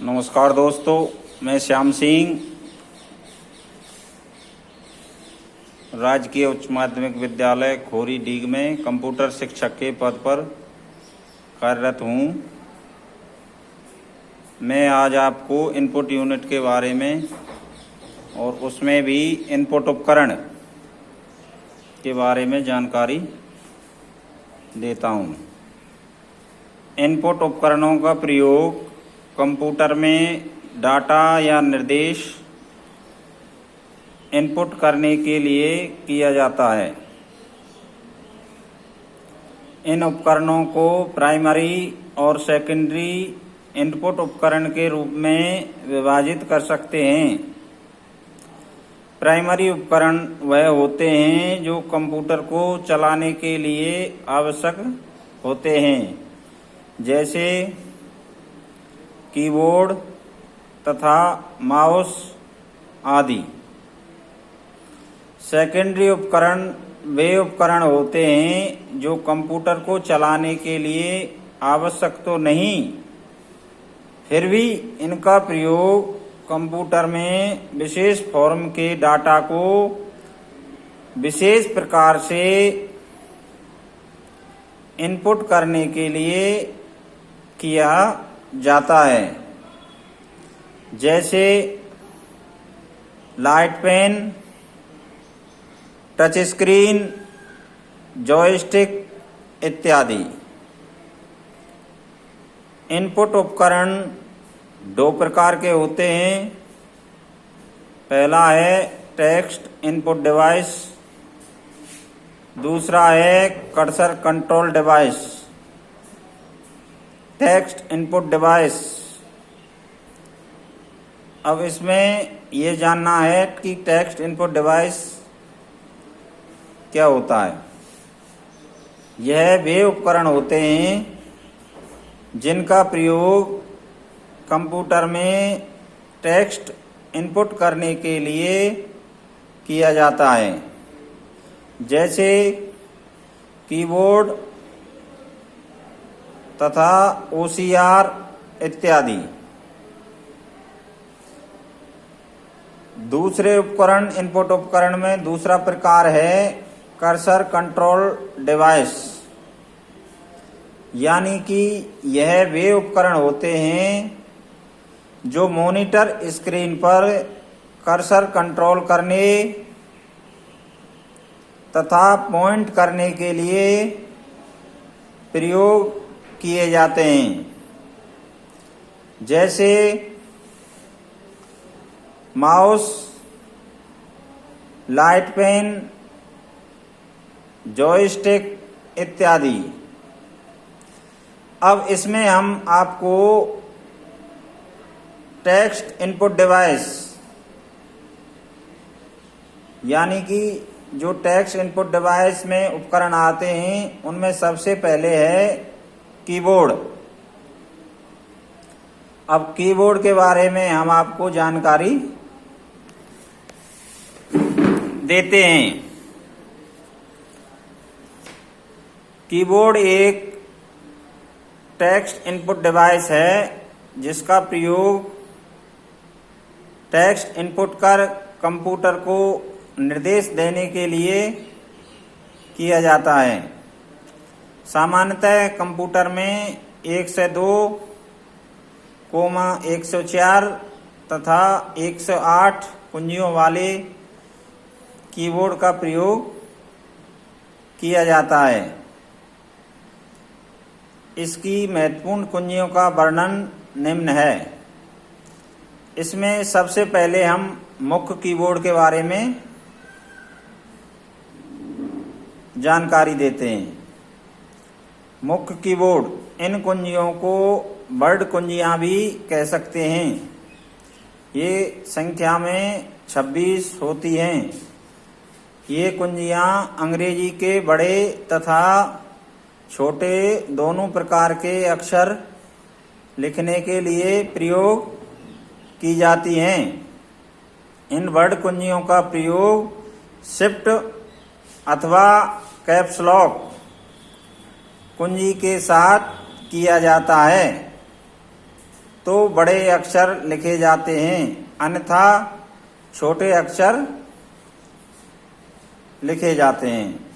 नमस्कार दोस्तों, मैं श्याम सिंह राजकीय उच्च माध्यमिक विद्यालय खोरी डीग में कंप्यूटर शिक्षक के पद पर कार्यरत हूँ। मैं आज आपको इनपुट यूनिट के बारे में और उसमें भी इनपुट उपकरण के बारे में जानकारी देता हूँ। इनपुट उपकरणों का प्रयोग कंप्यूटर में डाटा या निर्देश इनपुट करने के लिए किया जाता है। इन उपकरणों को प्राइमरी और सेकेंडरी इनपुट उपकरण के रूप में विभाजित कर सकते हैं। प्राइमरी उपकरण वह होते हैं जो कंप्यूटर को चलाने के लिए आवश्यक होते हैं, जैसे कीबोर्ड तथा माउस आदि। सेकेंडरी उपकरण वे उपकरण होते हैं जो कंप्यूटर को चलाने के लिए आवश्यक तो नहीं, फिर भी इनका प्रयोग कंप्यूटर में विशेष फॉर्म के डाटा को विशेष प्रकार से इनपुट करने के लिए किया जाता है, जैसे light pen, touch screen, joystick इत्यादि। इनपुट उपकरण दो प्रकार के होते हैं। पहला है टेक्स्ट इनपुट डिवाइस, दूसरा है cursor control device. Text input device, अब इसमें ये जानना है कि टेक्स्ट इनपुट डिवाइस क्या होता है। यह वे उपकरण होते हैं जिनका प्रयोग कंप्यूटर में टेक्स्ट इनपुट करने के लिए किया जाता है, जैसे कीबोर्ड तथा OCR इत्यादि। दूसरे उपकरण इनपुट उपकरण में दूसरा प्रकार है कर्सर कंट्रोल डिवाइस, यानी कि यह वे उपकरण होते हैं जो मॉनिटर स्क्रीन पर कर्सर कंट्रोल करने तथा पॉइंट करने के लिए प्रयोग किए जाते हैं, जैसे माउस, लाइट पेन, जॉयस्टिक इत्यादि। अब इसमें हम आपको टेक्स्ट इनपुट डिवाइस, यानी कि जो टेक्स्ट इनपुट डिवाइस में उपकरण आते हैं उनमें सबसे पहले है कीबोर्ड। अब कीबोर्ड के बारे में हम आपको जानकारी देते हैं। कीबोर्ड एक टेक्स्ट इनपुट डिवाइस है जिसका प्रयोग टेक्स्ट इनपुट कर कंप्यूटर को निर्देश देने के लिए किया जाता है। सामान्यतः कंप्यूटर में 102, 104 तथा 108 कुंजियों वाले कीबोर्ड का प्रयोग किया जाता है। इसकी महत्वपूर्ण कुंजियों का वर्णन निम्न है। इसमें सबसे पहले हम मुख्य कीबोर्ड के बारे में जानकारी देते हैं। मुख्य कीबोर्ड इन कुंजियों को वर्ड कुंजियां भी कह सकते हैं। ये संख्या में 26 होती हैं। ये कुंजियां अंग्रेजी के बड़े तथा छोटे दोनों प्रकार के अक्षर लिखने के लिए प्रयोग की जाती हैं। इन वर्ड कुंजियों का प्रयोग शिफ्ट अथवा कैप्स लॉक कुंजी के साथ किया जाता है। तो बड़े अक्षर लिखे जाते हैं, अन्यथा छोटे अक्षर लिखे जाते हैं।